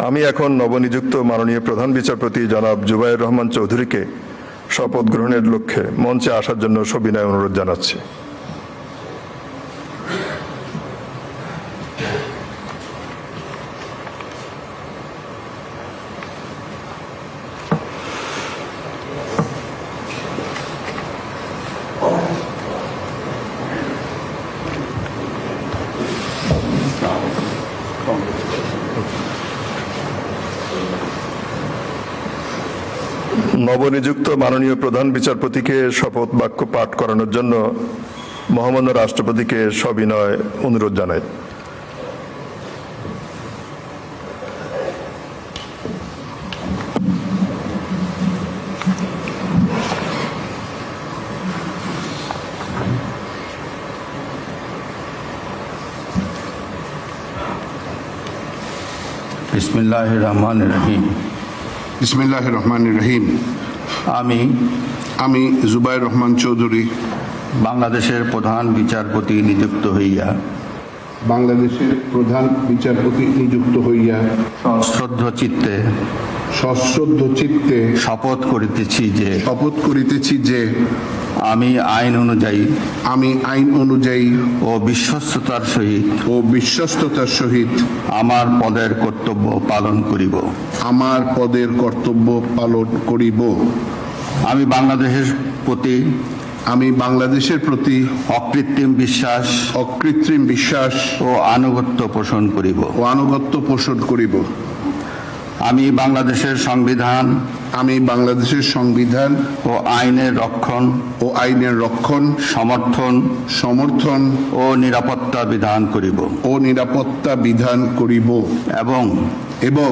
আমি এখন নবনিযুক্ত মাননীয় প্রধান বিচারপতি জনাব জুবায়ের রহমান চৌধুরীকে শপথ গ্রহণের লক্ষ্যে মঞ্চে আসার জন্য সবিনয় অনুরোধ জানাচ্ছি। নবনিযুক্ত মাননীয় প্রধান বিচারপতিকে শপথ বাক্য পাঠ করানোর জন্য মহামান্য রাষ্ট্রপতিকে সবিনয় অনুরোধ জানাই। বিসমিল্লাহির রহমানির রহিম। বিসমিল্লাহির রহমানির রহিম। আমি জুবায়ের রহমান চৌধুরী বাংলাদেশের প্রধান বিচারপতি নিযুক্ত হইয়া সশ্রদ্ধ চিত্তে শপথ করিতেছি যে আমি আইন অনুযায়ী ও বিশ্বস্ততার সহিত আমার পদের কর্তব্য পালন করিব। আমি বাংলাদেশের প্রতি অকৃত্রিম বিশ্বাস ও আনুগত্য পোষণ করিব। আমি বাংলাদেশের সংবিধান ও আইনের রক্ষণ সমর্থন ও নিরাপত্তা বিধান করিব এবং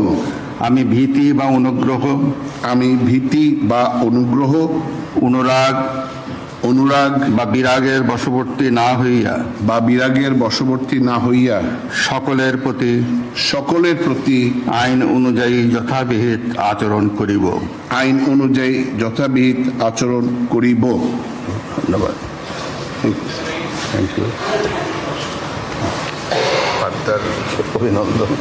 আমি ভীতি অনুরাগ বা বিরাগের বশবর্তী না হইয়া সকলের প্রতি আইন অনুযায়ী যথাবিহিত আচরণ করিব। ধন্যবাদ। অভিনন্দন।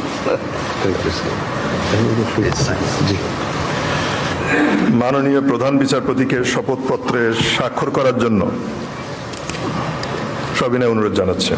মাননীয় প্রধান বিচারপতিকে শপথপত্রে স্বাক্ষর করার জন্য সবিনয় অনুরোধ জানাচ্ছে।